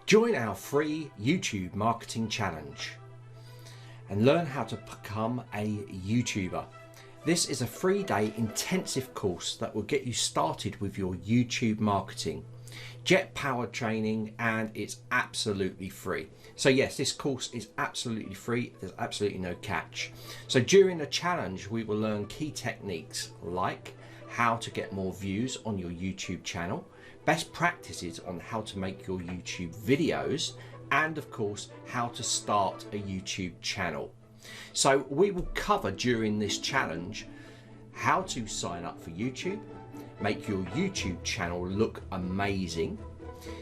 Join our free YouTube marketing challenge and learn how to become a YouTuber. This is a 3-day intensive course that will get you started with your YouTube marketing. Jet powered training, and it's absolutely free. So yes, this course is absolutely free. There's absolutely no catch. So during the challenge, we will learn key techniques like how to get more views on your YouTube channel, best practices on how to make your YouTube videos, and of course, how to start a YouTube channel. So we will cover during this challenge how to sign up for YouTube, make your YouTube channel look amazing,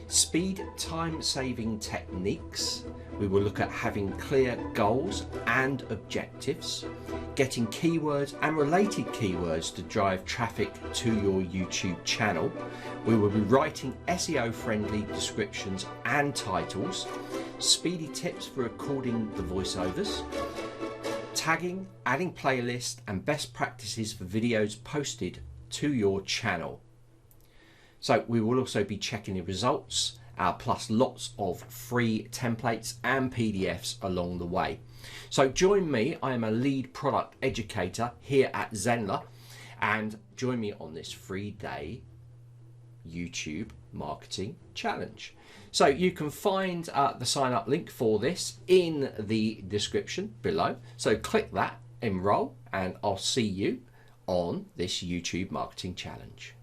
speed time saving techniques. We will look at having clear goals and objectives, getting keywords and related keywords to drive traffic to your YouTube channel. We will be writing SEO friendly descriptions and titles, speedy tips for recording the voiceovers, tagging, adding playlists, and best practices for videos posted to your channel. So we will also be checking the results, plus lots of free templates and PDFs along the way. So join me. I am a lead product educator here at Zenler, and join me on this 3-day YouTube marketing challenge. So you can find the sign up link for this in the description below. So click that, enroll, and I'll see you on this YouTube marketing challenge.